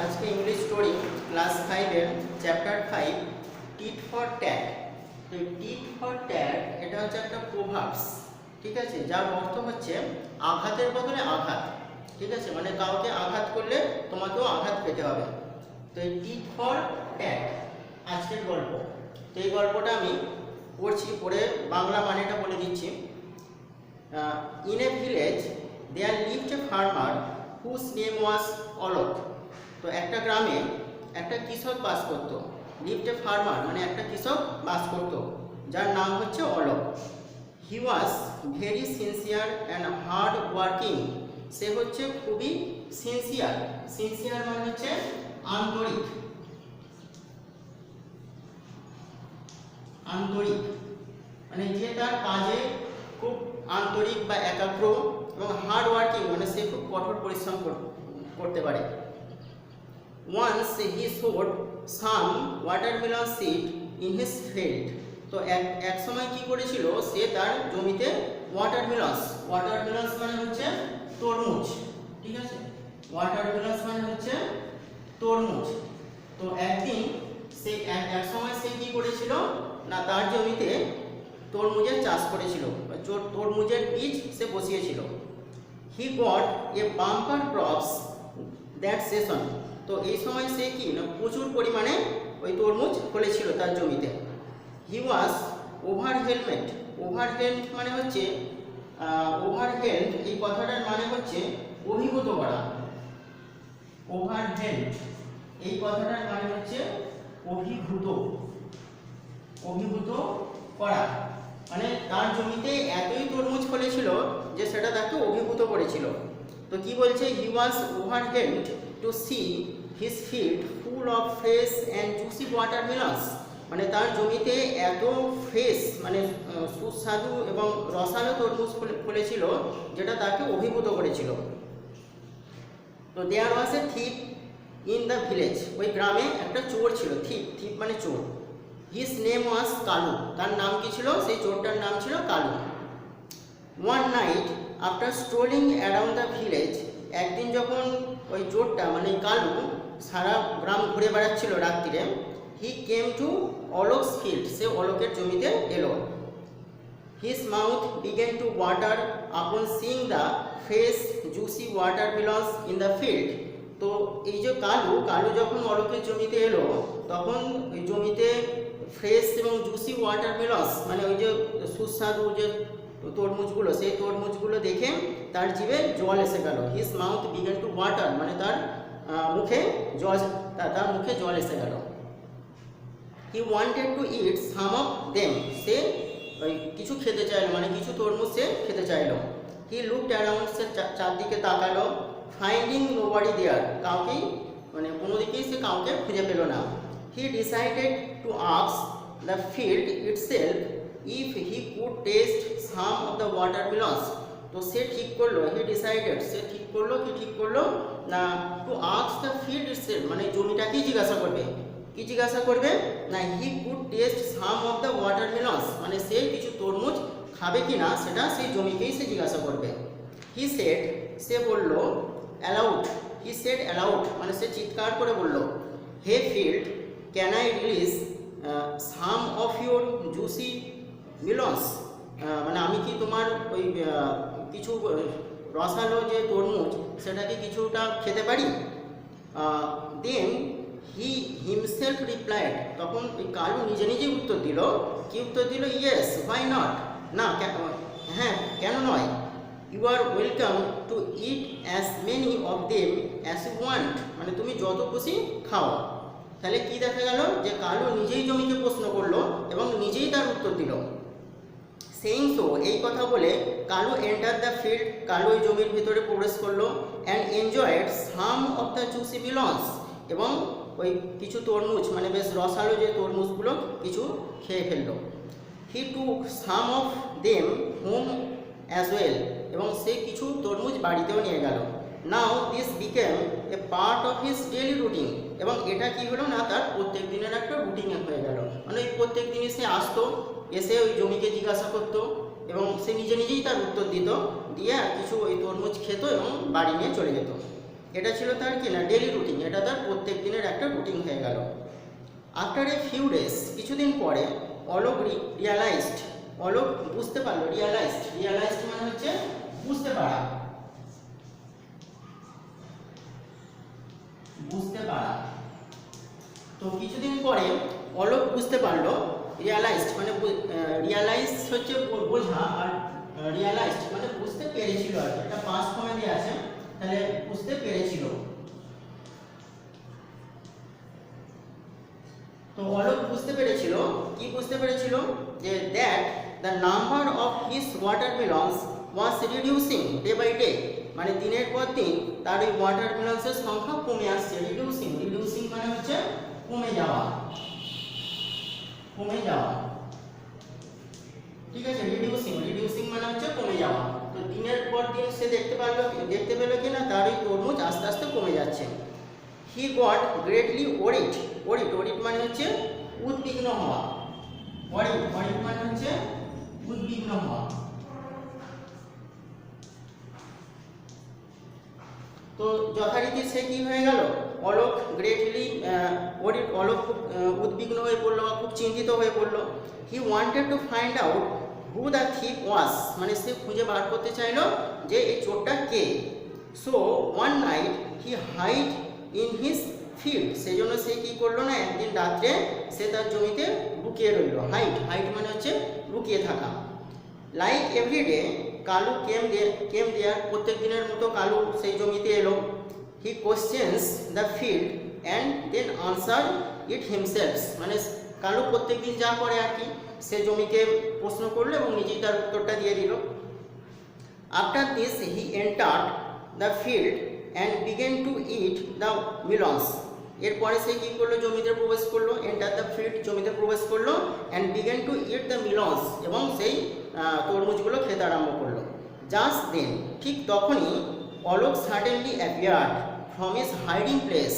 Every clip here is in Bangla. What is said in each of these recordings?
আজকে ইংলিশ স্টোরি ক্লাস 5 এর চ্যাপ্টার 5 টিট ফর ট্যাট। তো টিট ফর ট্যাট এটা হচ্ছে একটা প্রোভার্বস, ঠিক আছে, যার অর্থ হচ্ছে আঘাতের বদলে আঘাত, ঠিক আছে, মানে কাউকে আঘাত করলে তোমাকেও আঘাত পেতে হবে। তো এই টিট ফর ট্যাট আজকের গল্প। তো এই গল্পটা আমি পড়ছি, পড়ে বাংলা মানেটা বলে দিচ্ছি। In a village there lived a farmer whose name was Alok. তো একটা গ্রামে একটা কৃষক বাস করত। লিভড এ ফার্মার মানে একটা কৃষক বাস করত, যার নাম হচ্ছে Alok. He was very sincere and hard working. সে হচ্ছে খুবই সিনসিয়ার। সিনসিয়ার মানে হচ্ছে আন্তরিক, আন্তরিক মানে যে তার কাজে খুব আন্তরিক বা একাগ্র, এবং হার্ড ওয়ার্কিং মানে সে খুব কঠোর পরিশ্রম করতে পারে। Once he sowed some watermelon seed in his field. তো এক সময় কি করেছিল, সে তার জমিতে ওয়াটারমেলনস মানে হচ্ছে তরমুজ, ঠিক আছে, ওয়াটারমেলনস মানে হচ্ছে তরমুজ। তো একদিন সে এক সময় সে কি করেছিল না, তার জমিতে তরমুজের চাষ করেছিল, তরমুজের বীজ সে বসিয়েছিল। He got a bumper crops that session. তো এই সময় সে কি না, প্রচুর পরিমাণে ওই তরমুজ ফলেছিল তার জমিতে। হি ওয়াজ ওভারহেলমেড। ওভারহেলড মানে হচ্ছে ওভারহেলড, এই কথাটার মানে হচ্ছে অভিভূত করা। ওভারহেলড এই কথাটার মানে হচ্ছে অভিভূত করা, মানে তার জমিতে এতই তরমুজ ফলেছিল যে সেটা তাকে অভিভূত করেছিল। তো কি বলছে, he was overwhelmed to see his field full of fresh and juicy watermelons. মানে তার জমিতে এত ফ্রেশ মানে সুস্বাদু এবং রসালো তরমুজ ফলেছিল যেটা তাকে অভিভূত করেছিল। তো দেয়ার ওয়াজ এ থিপ ইন দ্য ভিলেজ। ওই গ্রামে একটা চোর ছিল। থিপ মানে চোর। His name was Kalu. তার নাম কি ছিল, সেই চোরটার নাম ছিল Kalu. One night after স্ট্রোলিং around the village. একদিন যখন ওই চোরটা মানে কালু সারা গ্রাম ঘুরে বেড়াচ্ছিল রাত্রিরে, হি কেম টু অলোকস ফিল্ড। সে অলোকের জমিতে এলো। His mouth began to water upon seeing the fresh juicy watermelons in the field. তো এই যে কালু যখন অলোকের জমিতে এলো, তখন ওই জমিতে ফ্রেশ এবং জুসি ওয়াটারমেলনস মানে ওই যে সুস্বাদু যে তরমুজগুলো, সেই তরমুজগুলো দেখে তার জিভে জল এসে গেল। His mouth began to water মানে তার মুখে জল এসে গেল। He wanted to eat some of them. সে ওই কিছু খেতে চাইলো, মানে কিছু তরমুজ সে খেতে চাইলো। হি লুকড অ্যারাউন্ড, সে চারদিকে তাকালো। ফাইন্ডিং নোবডি দেয়ার, কাউকেই মানে কোনো দিকেই সে কাউকে খুঁজে পেল না। He decided to ask the field itself if he could taste some of the watermelons. তো সে ঠিক করলো, সে ঠিক করলো না, to ask the field itself মানে জমিটাকেই জিজ্ঞাসা করবে। কি জিজ্ঞাসা করবে না, he could taste some of the watermelons মানে সে কিছু তরমুজ খাবে কি না সেটা সেই জমিকেই সে জিজ্ঞাসা করবে। হি সেড, সে বলল, অ্যালাউড। হি সেড অ্যালাউড মানে সে চিৎকার করে বলল, hey field, can I release some of your juicy melons. মানে আমি কি তোমার ওই কিছু রসালো যে তরমুজ সেটাকে কিছুটা খেতে পারি? দেন হি হিমসেলফ রিপ্লাইড, তখন ওই কালু নিজেই উত্তর দিল। কি উত্তর দিল? ইয়েস, হোয়াই নট, না হ্যাঁ কেন নয়। You are welcome to it as many of them as you want, মানে তুমি যত খুশি খাও। তাহলে কি দেখা গেল যে কালু নিজেই জমিকে প্রশ্ন করলো এবং নিজেই তার উত্তর দিল। সেইং সো, এই কথা বলে Kalu enter the field, Kalu ওই জমির ভিতরে প্রবেশ করলো। And enjoyed some of the juicy মেলনস, এবং ওই কিছু তরমুজ মানে বেশ রসালো যে তরমুজগুলো কিছু খেয়ে ফেললো। He took some of them home as well, এবং সে কিছু তরমুজ বাড়িতেও নিয়ে গেল। Now this became a part of his daily routine, এবং এটা কি হলো না, তার প্রত্যেক দিনের একটা রুটিনে হয়ে গেল। মানে ওই প্রত্যেক দিনই সে আসতো, এসে ওই জমিকে জিজ্ঞাসা করতো এবং সে নিজেই তার উত্তর দিত, দিয়ে আর কিছু ওই তরমুজ খেত এবং বাড়ি নিয়ে চলে যেত। এটা ছিল তার কি না ডেইলি রুটিন, এটা এটা তার প্রত্যেক দিনের একটা রুটিন হয়ে গেল। আফটার এ ফিউ ডেজ, কিছুদিন পরে অলোক রিয়ালাইজড, অলোক বুঝতে পারলো, রিয়ালাইজড মানে হচ্ছে বুঝতে পারা, তো কিছুদিন পরে অলোক বুঝতে পারলো, রিয়ালাইজড মানে রিয়ালাইজ হচ্ছে বোঝা, আর রিয়ালাইজড মানে বুঝতে পেরেছিল আর কি, এটা পাস্ট ফর্মে দেওয়া আছে, তাহলে বুঝতে পেরেছিল। তো অলোক বুঝতে পেরেছিল, কি বুঝতে পেরেছিল, যে that the number of his watermelons was reducing day by day, মানে দিনের পর দিন তার এই ওয়াটারমেলনসের সংখ্যা কমে আসছে। রিডিউসিং মানে হচ্ছে কমে যাওয়া, ঠিক আছে। রিডিউসিং মানে হচ্ছে কমে যাওয়া। তো দিনের পর দিন সে দেখতে পেল কিনা তার এই তরমুজ আস্তে আস্তে কমে যাচ্ছে। হি গট গ্রেটলি ওরিড মানে হচ্ছে উদ্বিগ্ন হওয়া, ওরিড মানে হচ্ছে উদ্বিগ্ন হওয়া। তো যথারীতি সে কি হয়ে গেল, অলোক গ্রেটলি ওরিড, অলোক খুব উদ্বিগ্ন হয়ে পড়লো, খুব চিন্তিত হয়ে পড়লো। He wanted to find out who the thief was, মানে সে খুঁজে বার করতে চাইলো যে এই চোরটা কে। So one night he hide in his field, সেই জন্য সে কী করলো না, একদিন রাত্রে সে তার জমিতে লুকিয়ে রইল। হাইড মানে হচ্ছে লুকিয়ে থাকা। Like everyday Kalu came there, প্রত্যেক দিনের মতো কালু সেই জমিতে এলো। He questions the field and then answer it himself, মানে কালু প্রত্যেক দিন যা করে আর কি, সে জমিকে প্রশ্ন করলো এবং নিজেই তার উত্তরটা দিয়ে দিল। After this he entered the field and began to eat the melons, এরপরে সে কী করলো, জমিতে প্রবেশ করলো, এন্টার দ্য ফিল্ড জমিতে প্রবেশ করলো, and began to eat the melons, এবং সেই তরমুজগুলো খেতে আরম্ভ করলো। জাস্ট দেন, ঠিক তখনই Alok suddenly appeared from his hiding place,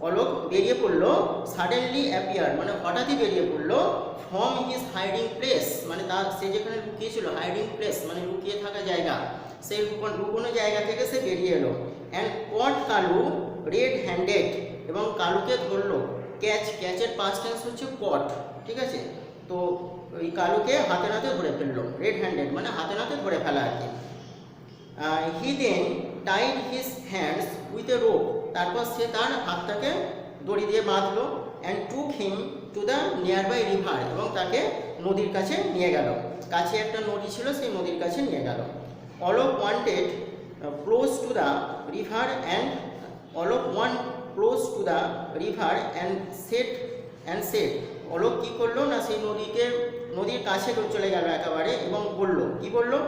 Alok বেরিয়ে পড়লো, সাডেনলি অ্যাপিয়ার্ড মানে হঠাৎই বেরিয়ে পড়লো, ফ্রম হিজ হাইডিং প্লেস মানে তার সে যেখানে লুকিয়েছিল, হাইডিং প্লেস মানে লুকিয়ে থাকা জায়গা, সেই লুকোনো জায়গা থেকে সে বেরিয়ে এলো। And caught Kalu red handed, এবং কালুকে ধরলো। ক্যাচের পাস্ট টেন্স হচ্ছে কট, ঠিক আছে। তো ওই কালুকে হাতে নাতে ধরে ফেললো, রেড হ্যান্ডেড মানে হাতে নাতে ধরে ফেলা আর কি। He then tied his hands with a rope, তারপর সে তার হাতটাকে দড়ি দিয়ে বাঁধলো। And took him to the nearby river, এবং তাকে নদীর কাছে নিয়ে গেল, কাছে একটা নদী ছিল, সেই নদীর কাছে নিয়ে গেল। Alok wanted close to the river and close to the river and said, Alok কী করলো না, সেই নদীর কাছে চলে গেল একেবারে, এবং বললো, কি বললো,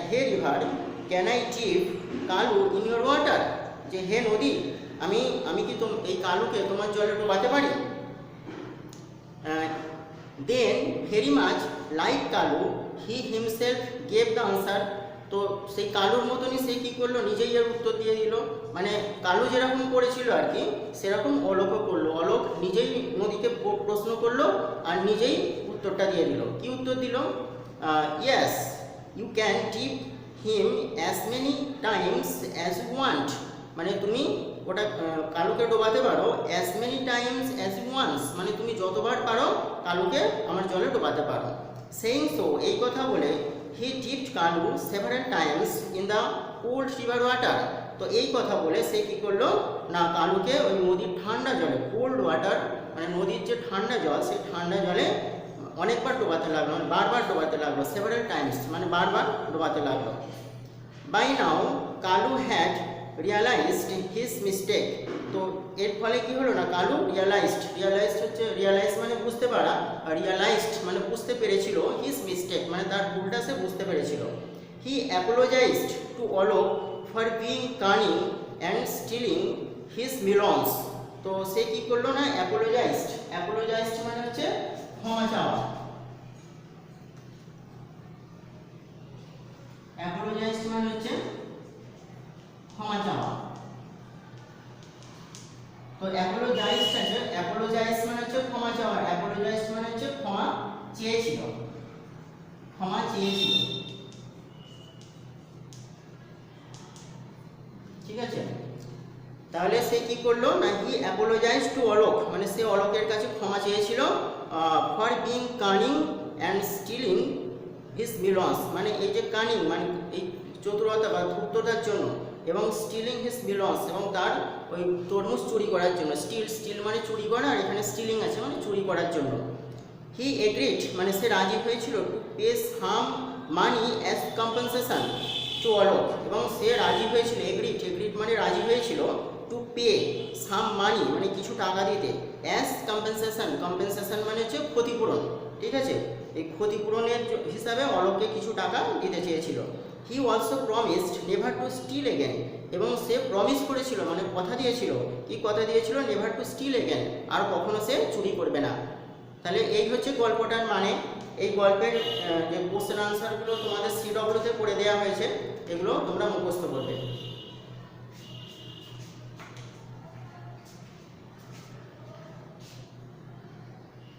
hey river can I dip Kalu in your water, যে হে নদী, আমি কি এই কালুকে তোমার জলে ডোবাতে পারি। Then very much like Kalu he himself gave the answer, তো সেই কালুর মতনই সে কী করলো, নিজেই এর উত্তর দিয়ে দিল। মানে কালু যেরকম করেছিল আর কি, সেরকম অলোকও করলো। অলোক নিজেই নদীকে প্রশ্ন করলো আর নিজেই উত্তরটা দিয়ে দিল। কি উত্তর দিল, yes you can dip him as many times as you want, মানে তুমি ওটা কালুকে ডোবাতে পারো, as many times as you wants, মানে তুমি যতবার পারো কালুকে আমার জলে ডোবাতে পারো। সেইং সো, এই কথা বলে he dipped Kalu several times in the cold river water, তো এই কথা বলে সে কী করলো না, কালুকে ওই নদীর ঠান্ডা জলে, কোল্ড ওয়াটার মানে নদীর যে ঠান্ডা জল, সেই ঠান্ডা জলে অনেকবার ডোবাতে লাগলো, মানে বারবার ডোবাতে লাগলো, সেভারাল টাইমস মানে বারবার ডোবাতে লাগলো। By now Kalu had realised his mistake, তো এর ফলে কি হলো না, কালু রিয়ালাইজ মানে বুঝতে পারা, আর রিয়ালাইজড মানে বুঝতে পেরেছিল, হিজ মিস্টেক মানে তার ভুলটা সে বুঝতে পেরেছিল। He apologized to Alok for being cunning and stealing his melons, তো সে কী করলো না, অ্যাপোলোজাইজড মানে হচ্ছে ক্ষমা চাওয়া, অ্যাপোলোজাইজড মানে হচ্ছে ক্ষমা চাওয়া। তো অ্যাপোলোজাইজ মানে হচ্ছে ক্ষমা চাওয়া, অ্যাপোলোজাইজ মানে হচ্ছে ক্ষমা চেয়েছিল, ঠিক আছে। তাহলে সে কি করলো না, হি অ্যাপোলোজাইজ টু অলোক, মানে সে অলোকের কাছে ক্ষমা চেয়েছিল for being cunning and stealing his melons, মানে এই যে কানিং মানে এই চতুরতা বা ধূর্ততার জন্য, এবং স্টিলিং হিজ মিলন্স এবং তার ওই তরমুজ চুরি করার জন্য। স্টিল মানে চুরি করা, আর এখানে স্টিলিং আছে মানে চুরি করার জন্য। হি এগ্রিড মানে সে রাজি হয়েছিল to pay some money as compensation two Alok, এবং সে রাজি হয়েছিল, এগ্রিড মানে রাজি হয়েছিল, টু পে সাম মানি মানে কিছু টাকা দিতে, অ্যাজ কম্পেনসেশন মানে হচ্ছে ক্ষতিপূরণ, ঠিক আছে, এই ক্ষতিপূরণের হিসাবে অলোককে কিছু টাকা দিতে চেয়েছিল। He also promised never to steal again, এবং সে প্রমিস করেছিল মানে কথা দিয়েছিল, কি কথা দিয়েছিল, নেভার টু স্টিল এগেন, আর কখনো সে চুরি করবে না। তাহলে এই হচ্ছে গল্পটার মানে। এই গল্পের যে কোশ্চেন আনসারগুলো তোমাদের CWতে করে দেওয়া হয়েছে, এগুলো তোমরা মুখস্থ করবে।